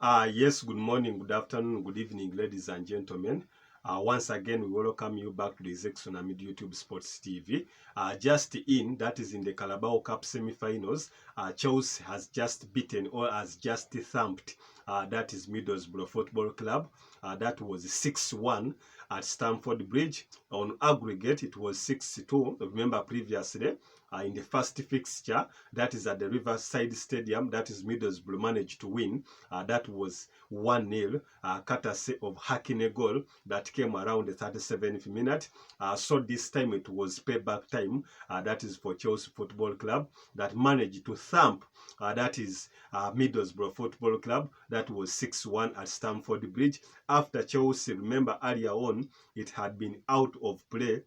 Yes, good morning, good afternoon, good evening, ladies and gentlemen. Once again, we welcome you back to the Tsunami YouTube Sports TV. That is in the Carabao Cup semi-finals, Chelsea has just beaten or has just thumped, that is Middlesbrough Football Club. That was 6-1 at Stamford Bridge. On aggregate, it was 6-2. Remember previously, in the first fixture, that is at the Riverside Stadium, that is Middlesbrough managed to win. That was 1-0, courtesy of Hakine goal that came around the 37th minute. So this time it was payback time, that is for Chelsea Football Club, that managed to thump, that is Middlesbrough Football Club. That was 6-1 at Stamford Bridge. After Chelsea, remember earlier on, it had been out of play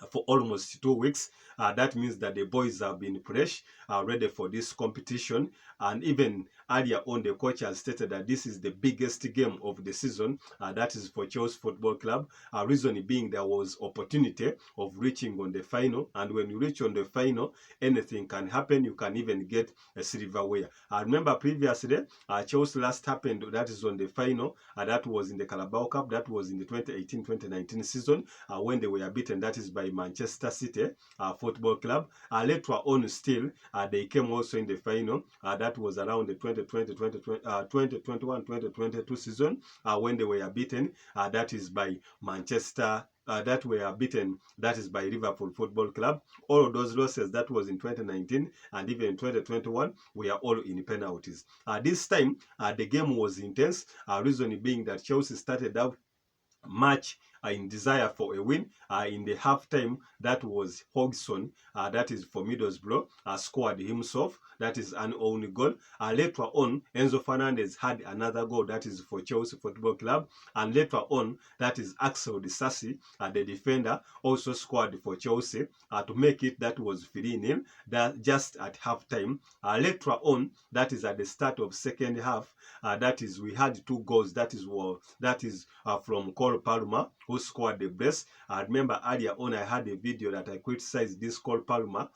for almost 2 weeks. That means that the boys have been fresh, ready for this competition. And even earlier on, the coach has stated that this is the biggest game of the season. That is for Chelsea Football Club. Reason being there was opportunity of reaching on the final. And when you reach on the final, anything can happen. You can even get a silverware. Remember previously, Chelsea last happened, that is on the final. That was in the Carabao Cup. That was in the 2018-2019 season when they were beaten. That is by Manchester City Football Club. Later on still, they came also in the final. That was around the 2021-2022 season when they were beaten. That is by Manchester that were beaten, that is by Liverpool Football Club. All of those losses, that was in 2019 and even in 2021, were all in penalties. This time, the game was intense, reason being that Chelsea started out much in desire for a win. In the halftime, that was Hodgson, that is for Middlesbrough, scored himself, that is an own goal. Later on, Enzo Fernandez had another goal, that is for Chelsea Football Club. And later on, that is Axel Disasi, the defender, also scored for Chelsea to make it, that was 3-0, that just at halftime. Later on, that is at the start of second half, that is we had two goals, that is from Cole Palmer, who scored the best. Remember earlier on I had a video that I criticized this Cole Palmer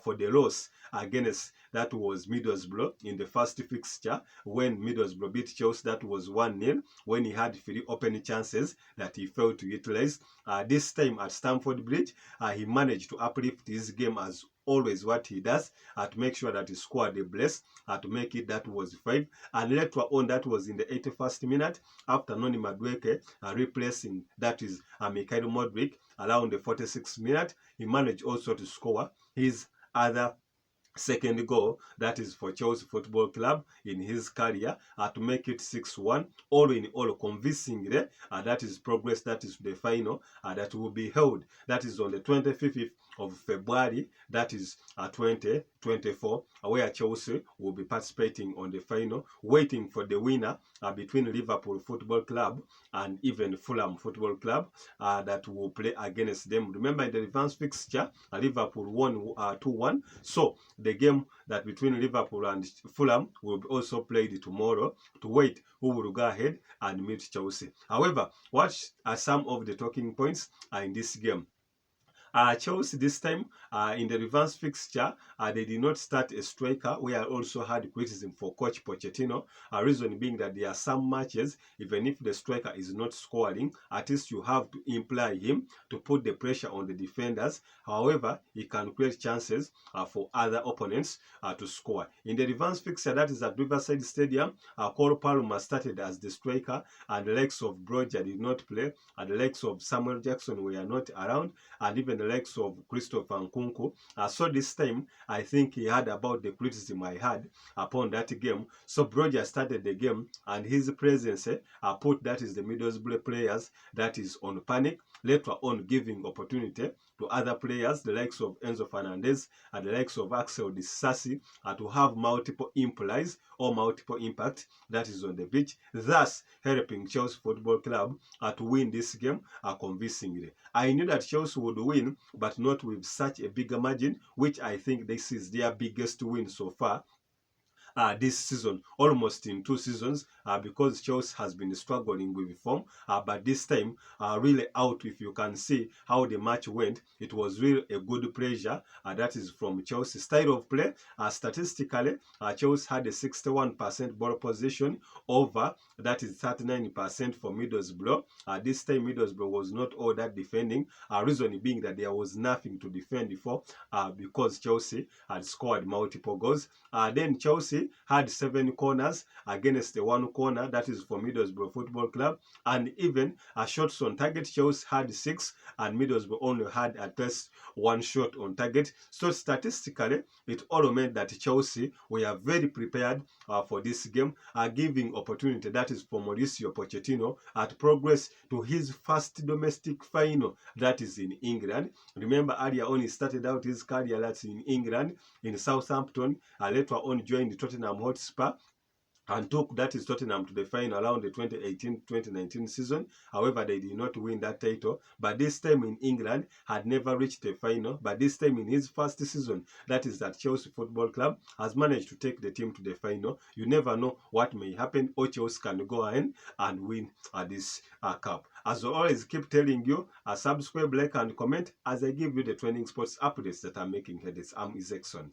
for the loss against, that was Middlesbrough in the first fixture when Middlesbrough beat Chelsea. That was 1-0 when he had 3 open chances that he failed to utilize. This time at Stamford Bridge, he managed to uplift his game as always what he does, to make sure that he scored a brace, to make it, that was 5. And later on, that was in the 81st minute, after Noni Madueke replacing, that is Mikhail Modric, around the 46th minute, he managed also to score his other second goal, that is for Chelsea Football Club in his career, to make it 6-1. All in all, convincingly, that is progress, that is the final, that will be held, that is on the 25th of February, that is 2024, where Chelsea will be participating on the final, waiting for the winner between Liverpool Football Club and even Fulham Football Club that will play against them. Remember, in the advance fixture, Liverpool won 2-1. So the game that between Liverpool and Fulham will be also played tomorrow to wait who will go ahead and meet Chelsea. However, what are some of the talking points in this game? Chelsea this time, in the reverse fixture, they did not start a striker. We also had criticism for Coach Pochettino. Reason being that there are some matches, even if the striker is not scoring, at least you have to imply him to put the pressure on the defenders. However, he can create chances for other opponents to score. In the reverse fixture, that is at Riverside Stadium, Cole Palmer started as the striker, and the likes of Broja did not play, and the likes of Samuel Jackson were not around, and even the likes of Christopher Nkunku. So this time, I think he heard about the criticism I had upon that game. So Broja started the game, and his presence put, that is the Middlesbrough players, that is on panic. Later on, giving opportunity to other players, the likes of Enzo Fernandez and the likes of Axel Disasi, to have multiple implies or multiple impact, that is on the pitch, thus helping Chelsea Football Club to win this game convincingly. I knew that Chelsea would win, but not with such a bigger margin, which I think this is their biggest win so far this season, almost in 2 seasons, because Chelsea has been struggling with form. But this time, really out, if you can see how the match went, it was really a good pressure. That is from Chelsea. Style of play, statistically, Chelsea had a 61% ball possession over, that is 39% for Middlesbrough. This time, Middlesbrough was not all that defending, reason being that there was nothing to defend for, because Chelsea had scored multiple goals. Then Chelsea had 7 corners against the 1 corner, that is for Middlesbrough Football Club. And even shots on target, Chelsea had 6 and Middlesbrough only had at least 1 shot on target. So statistically, it all meant that Chelsea were very prepared for this game, giving opportunity, that is for Mauricio Pochettino, to progress to his first domestic final, that is in England. Remember, earlier on he started out his career, that's in England, in Southampton, later on joined Tottenham Hotspur, and took, that is Tottenham, to the final around the 2018-2019 season. However, they did not win that title. But this time in England, had never reached the final. But this time in his first season, that is at Chelsea Football Club, has managed to take the team to the final. You never know what may happen, or Chelsea can go ahead and win this cup. As I always keep telling you, subscribe, like, and comment as I give you the trending sports updates that are making headlines. I'm Isaacson.